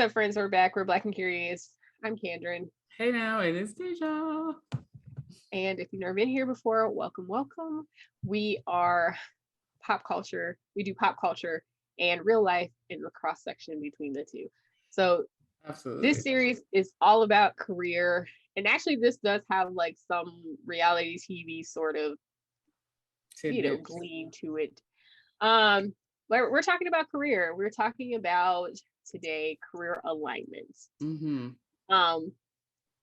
up, friends? We're back. We're Black and Curious. I'm Kendrin. Hey now, it is Dehjai. And if you've never been here before, welcome, welcome. We are pop culture. We do pop culture and real life in the cross section between the two. So Absolutely. this series is all about career. And actually, this does have like some reality TV sort of, glean to it. We're talking about career. We're talking about today career alignments. Mm-hmm.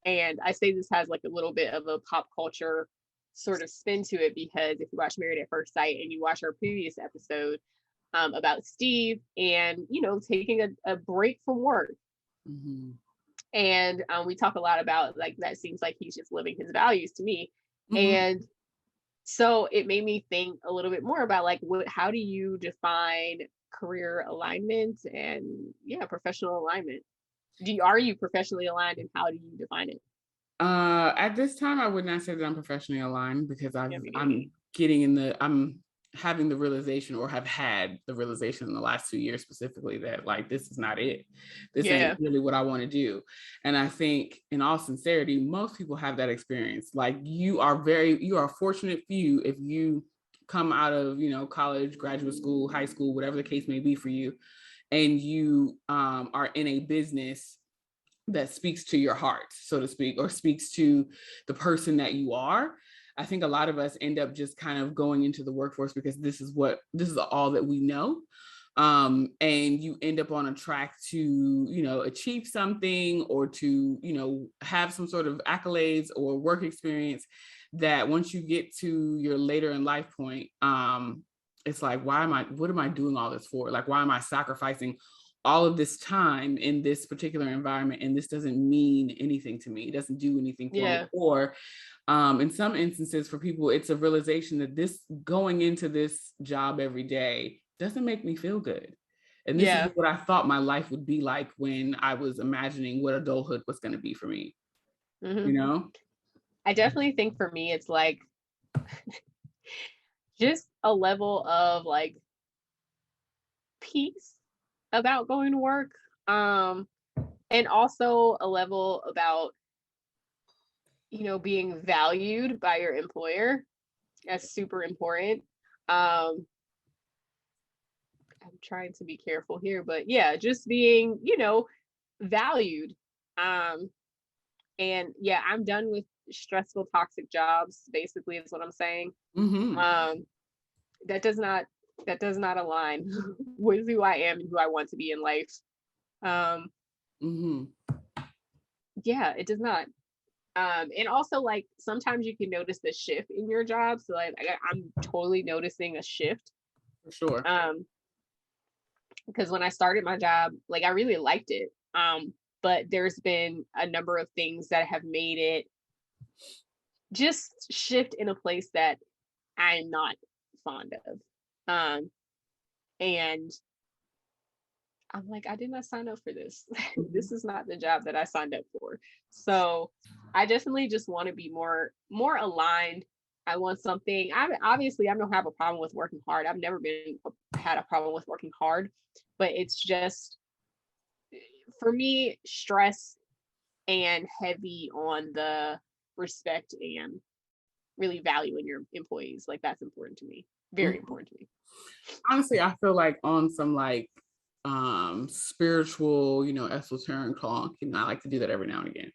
And I say this has like a little bit of a pop culture sort of spin to it because if you watch Married at First Sight and you watch our previous episode about Steve and, taking a break from work. Mm-hmm. And we talk a lot about like that seems like he's just living his values to me. Mm-hmm. And so it made me think a little bit more about like how do you define career alignment and professional alignment? Are you professionally aligned and how do you define it? At this time, I would not say that I'm professionally aligned because I'm having the realization or have had the realization in the last 2 years specifically that like, this is not it. This ain't really what I want to do. And I think in all sincerity, most people have that experience. Like you are a fortunate few if you come out of, college, graduate school, high school, whatever the case may be for you, and you are in a business that speaks to your heart, so to speak, or speaks to the person that you are. I think a lot of us end up just kind of going into the workforce because this is all that we know. And you end up on a track to, achieve something or to, have some sort of accolades or work experience that once you get to your later in life point, it's like, what am I doing all this for? Like, why am I sacrificing all of this time in this particular environment? And this doesn't mean anything to me. It doesn't do anything for me. Or in some instances for people, it's a realization that this going into this job every day doesn't make me feel good. And this is what I thought my life would be like when I was imagining what adulthood was going to be for me. Mm-hmm. I definitely think for me, it's like just a level of like peace about going to work. And also a level about, being valued by your employer. That's super important. I'm trying to be careful here, but just being, valued. And I'm done with stressful, toxic jobs, basically is what I'm saying. Mm-hmm. That does not align with who I am and who I want to be in life. Mm-hmm. It does not. And also like sometimes you can notice the shift in your job. So like I'm totally noticing a shift. For sure. Because when I started my job, like I really liked it. But there's been a number of things that have made it just shift in a place that I'm not fond of. And I'm like, I did not sign up for this. This is not the job that I signed up for. So I definitely just want to be more aligned. I want something. I don't have a problem with working hard. I've never had a problem with working hard, but it's just for me stress and heavy on the respect and really valuing your employees. Like that's important to me. Very important to me. Honestly, I feel like on some like spiritual, esoteric talk, I like to do that every now and again.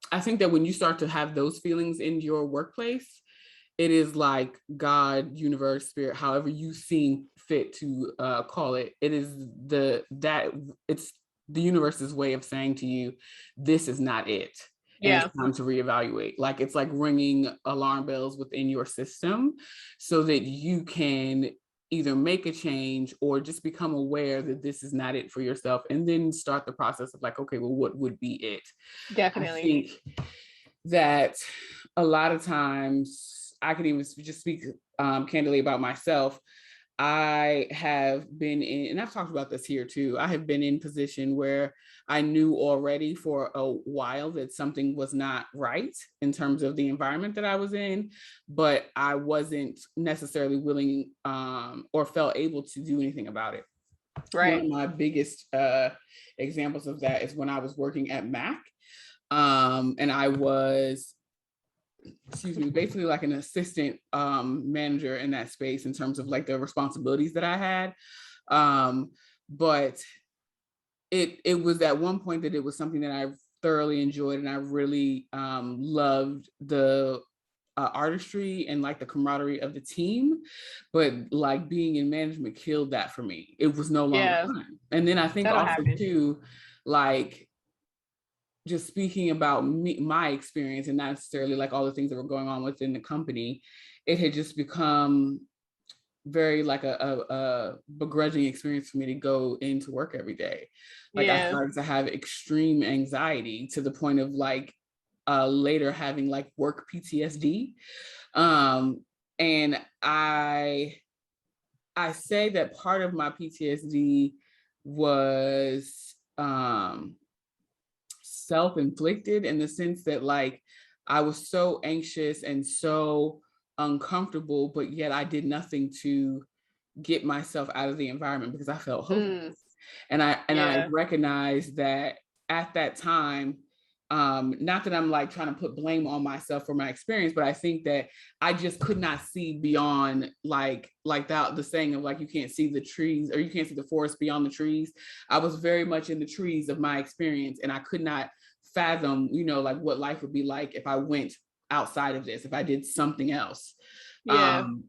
I think that when you start to have those feelings in your workplace, it is like God, universe, spirit, however you seem fit to call it. It is it's the universe's way of saying to you, this is not it. And it's time to reevaluate. Like it's like ringing alarm bells within your system so that you can either make a change or just become aware that this is not it for yourself, and then start the process of like, okay, well, what would be it? Definitely. I think that a lot of times I can even just speak candidly about myself. I have been in, and I've talked about this here too, I have been in position where I knew already for a while that something was not right in terms of the environment that I was in, but I wasn't necessarily willing or felt able to do anything about it. One of Right. my biggest examples of that is when I was working at Mac. And I was, excuse me, basically like an assistant manager in that space in terms of like the responsibilities that I had. But it was at one point that it was something that I thoroughly enjoyed, and I really loved the artistry and like the camaraderie of the team, but like being in management killed that for me. It was no longer fun. And then I think That'll also happen. too, like just speaking about me, my experience, and not necessarily like all the things that were going on within the company, it had just become very like a begrudging experience for me to go into work every day. Like I started to have extreme anxiety to the point of like later having like work PTSD. And I say that part of my PTSD was self-inflicted in the sense that like I was so anxious and so uncomfortable, but yet I did nothing to get myself out of the environment because I felt hopeless. And I recognized that at that time, not that I'm like trying to put blame on myself for my experience, but I think that I just could not see beyond like that, the saying of like, you can't see the trees or you can't see the forest beyond the trees. I was very much in the trees of my experience, and I could not fathom, you know, like what life would be like if I went outside of this, if I did something else. And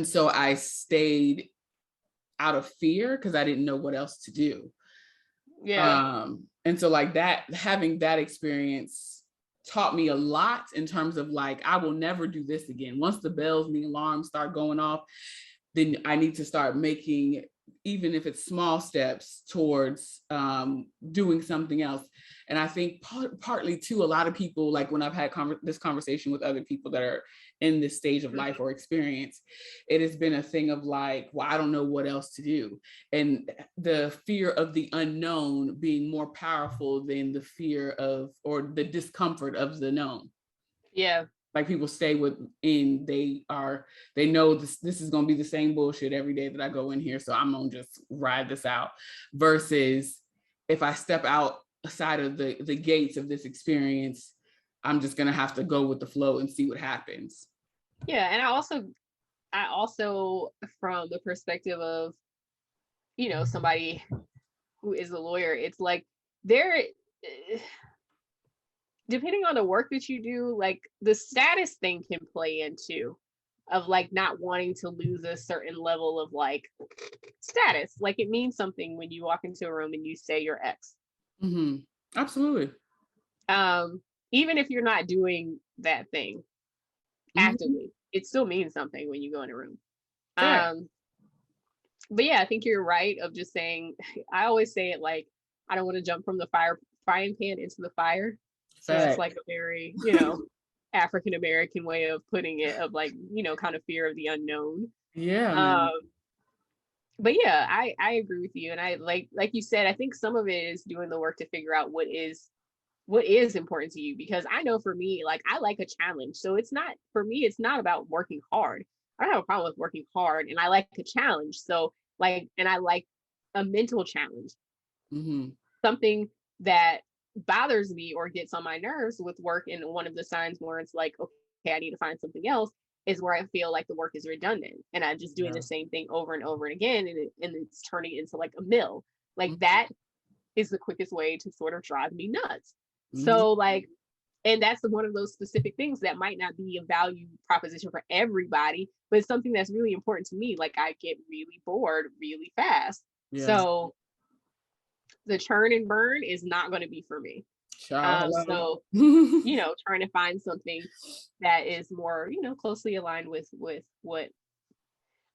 so I stayed out of fear because I didn't know what else to do. And so like that, having that experience taught me a lot in terms of like, I will never do this again. Once the bells and the alarms start going off, then I need to start making, even if it's small steps towards doing something else. And I think partly too, a lot of people, like when I've had this conversation with other people that are in this stage of life or experience, it has been a thing of like, well, I don't know what else to do. And the fear of the unknown being more powerful than the fear of, or the discomfort of the known. Like people stay within, they know this is going to be the same bullshit every day that I go in here, so I'm going to just ride this out, versus if I step outside of the gates of this experience, I'm just going to have to go with the flow and see what happens. And I also from the perspective of, you know, somebody who is a lawyer, it's like there, depending on the work that you do, like the status thing can play into of like not wanting to lose a certain level of like status. Like it means something when you walk into a room and you say you're X. Absolutely. Even if you're not doing that thing actively, it still means something when you go in a room. But yeah, I think you're right of just saying, I always say it like, I don't want to jump from the frying pan into the fire. So that's like a very, you know, African American way of putting it, of like, you know, kind of fear of the unknown. But yeah, I agree with you. And I like you said, I think some of it is doing the work to figure out what is important to you. Because I know for me, like I like a challenge. So it's not, for me, it's not about working hard. I don't have a problem with working hard, and I like a challenge. So like, and I like a mental challenge. Something that bothers me or gets on my nerves with work, and one of the signs where it's like, okay, I need to find something else, is where I feel like the work is redundant and I'm just doing the same thing over and over and again, and it's turning into like a mill. Like that is the quickest way to sort of drive me nuts. So like, and that's one of those specific things that might not be a value proposition for everybody, but it's something that's really important to me. Like I get really bored really fast. So the churn and burn is not going to be for me. So, you know, trying to find something that is more, you know, closely aligned with what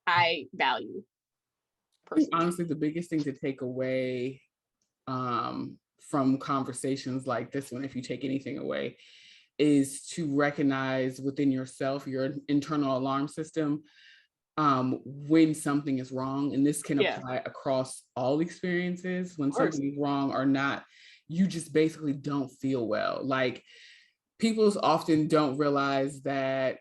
I value personally. Honestly, the biggest thing to take away from conversations like this one, if you take anything away, is to recognize within yourself, your internal alarm system, when something is wrong. And this can apply across all experiences. When something is wrong or not, you just basically don't feel well. Like people often don't realize that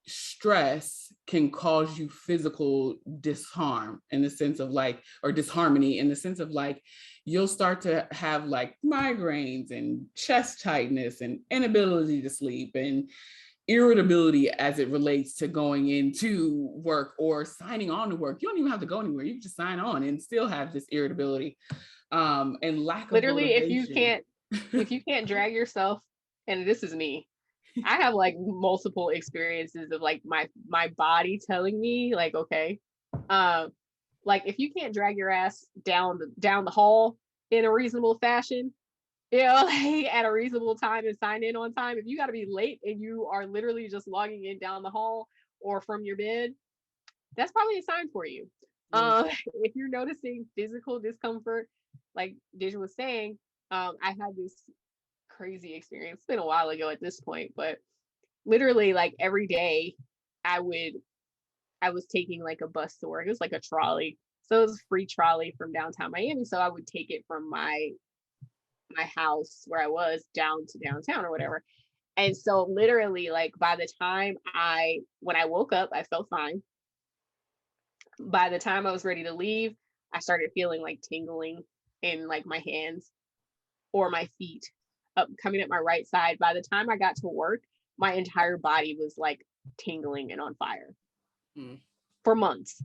stress can cause you physical disharm in the sense of like, or disharmony in the sense of like, you'll start to have like migraines and chest tightness and inability to sleep and irritability as it relates to going into work or signing on to work. You don't even have to go anywhere. You can just sign on and still have this irritability and lack of Literally, motivation. if you can't drag yourself, and this is me, I have like multiple experiences of like my body telling me like, okay, like if you can't drag your ass down the hall in a reasonable fashion, like at a reasonable time and sign in on time, if you got to be late and you are literally just logging in down the hall or from your bed, that's probably a sign for you. If you're noticing physical discomfort, like Dehjai was saying, I had this crazy experience. It's been a while ago at this point, but literally like every day I was taking like a bus to work. It was like a trolley. So it was a free trolley from downtown Miami. So I would take it from my house where I was down to downtown or whatever. And so literally like by the time when I woke up, I felt fine. By the time I was ready to leave, I started feeling like tingling in like my hands or my feet up coming at my right side. By the time I got to work, my entire body was like tingling and on fire for months.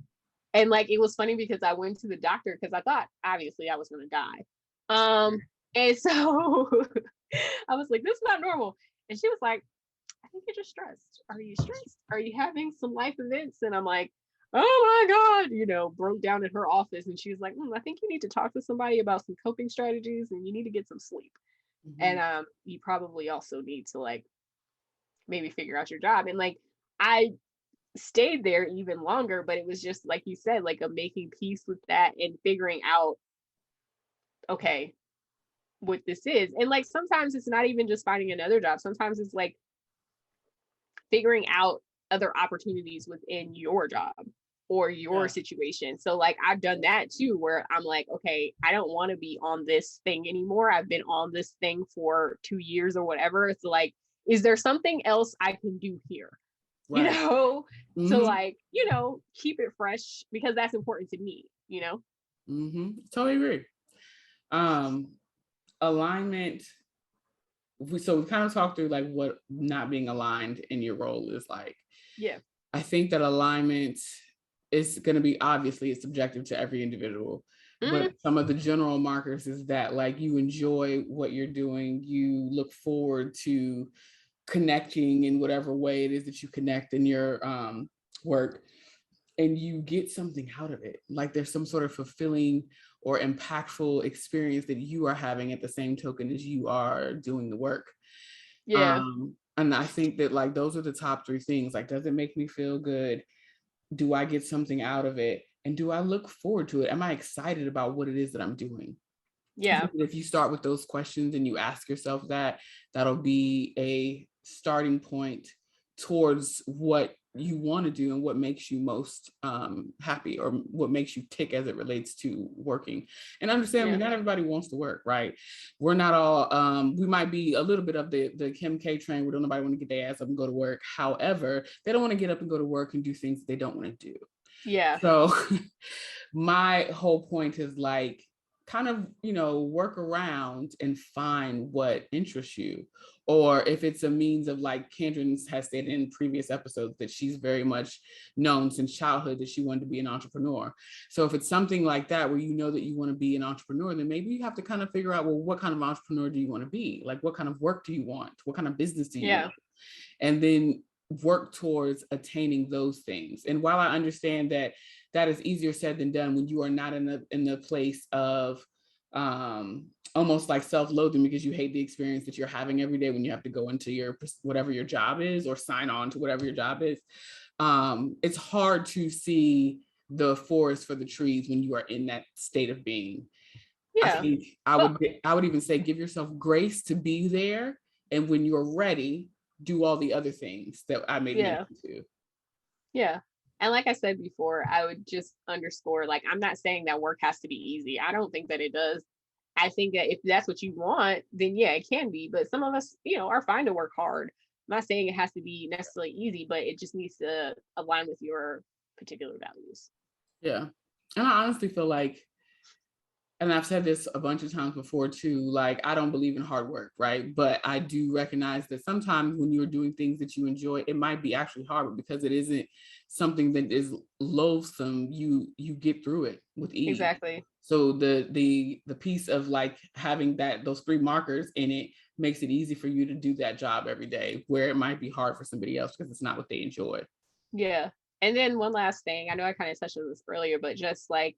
And like it was funny because I went to the doctor because I thought obviously I was gonna die. And so I was like, this is not normal. And she was like, I think you're just stressed. Are you stressed? Are you having some life events? And I'm like, oh my God, broke down in her office. And she was like, I think you need to talk to somebody about some coping strategies and you need to get some sleep. And you probably also need to like maybe figure out your job. And like I stayed there even longer, but it was just like you said, like a making peace with that and figuring out, okay, what this is. And like sometimes it's not even just finding another job. Sometimes it's like figuring out other opportunities within your job or your situation. So like I've done that too, where I'm like, okay, I don't want to be on this thing anymore. I've been on this thing for 2 years or whatever. It's like, is there something else I can do here? Right. To like, keep it fresh because that's important to me, Totally agree. Alignment. So we kind of talked through like what not being aligned in your role is like. Yeah. I think that alignment is going to be, obviously it's subjective to every individual, but some of the general markers is that like you enjoy what you're doing, you look forward to connecting in whatever way it is that you connect in your work, and you get something out of it. Like there's some sort of fulfilling or impactful experience that you are having at the same token as you are doing the work. Yeah. And I think that like those are the top 3 things. Like, does it make me feel good? Do I get something out of it? And do I look forward to it? Am I excited about what it is that I'm doing? Yeah. If you start with those questions and you ask yourself that, that'll be a starting point towards what you want to do and what makes you most happy or what makes you tick as it relates to working. And understand not everybody wants to work, right? We're not all, we might be a little bit of the Kim K train where don't nobody want to get their ass up and go to work. However, they don't want to get up and go to work and do things they don't want to do. Yeah. So my whole point is like, kind of, work around and find what interests you. Or if it's a means of like Kendra has stated in previous episodes that she's very much known since childhood that she wanted to be an entrepreneur. So if it's something like that where you know that you want to be an entrepreneur, then maybe you have to kind of figure out, well, what kind of entrepreneur do you want to be? Like what kind of work do you want? What kind of business do you want? And then work towards attaining those things. And while I understand that that is easier said than done when you are not in the place of almost like self-loathing because you hate the experience that you're having every day when you have to go into your whatever your job is or sign on to whatever your job is. It's hard to see the forest for the trees when you are in that state of being. I think I would even say give yourself grace to be there, and when you're ready, do all the other things that I made mention to. Yeah. And like I said before, I would just underscore, like, I'm not saying that work has to be easy. I don't think that it does. I think that if that's what you want, then yeah, it can be. But some of us, are fine to work hard. not saying it has to be necessarily easy, but it just needs to align with your particular values. Yeah. And I honestly feel like, and I've said this a bunch of times before too, like I don't believe in hard work, right? But I do recognize that sometimes when you're doing things that you enjoy, it might be actually hard because it isn't something that is loathsome. You get through it with ease. Exactly. So the piece of like having those 3 markers in it makes it easy for you to do that job every day, where it might be hard for somebody else because it's not what they enjoy. Yeah. And then one last thing, I know I kind of touched on this earlier, but just like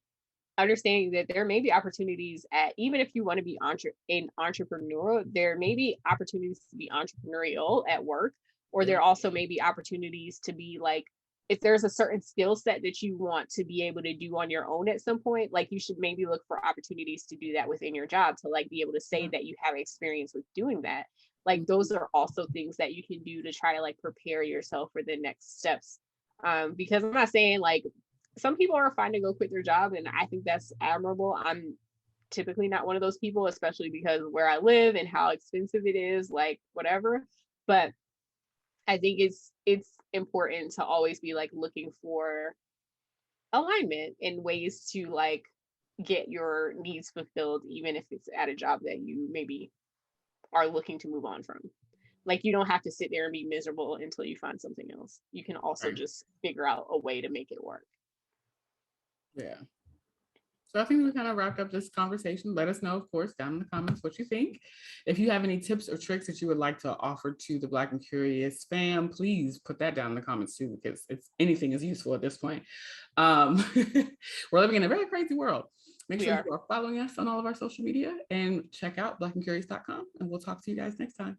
understanding that there may be opportunities at, even if you want to be entrepreneurial, there may be opportunities to be entrepreneurial at work, or there also may be opportunities to be like, if there's a certain skill set that you want to be able to do on your own at some point, like you should maybe look for opportunities to do that within your job, to like be able to say that you have experience with doing that. Like those are also things that you can do to try to like prepare yourself for the next steps. Because I'm not saying like, some people are fine to go quit their job, and I think that's admirable. I'm typically not one of those people, especially because where I live and how expensive it is, like whatever. But I think it's important to always be like looking for alignment and ways to like get your needs fulfilled, even if it's at a job that you maybe are looking to move on from. Like you don't have to sit there and be miserable until you find something else. You can also just figure out a way to make it work. Yeah. So I think we kind of wrapped up this conversation. Let us know, of course, down in the comments what you think. If you have any tips or tricks that you would like to offer to the Black and Curious fam, please put that down in the comments too, because anything is useful at this point. We're living in a very crazy world. Make sure you are following us on all of our social media and check out blackandcurious.com, and we'll talk to you guys next time.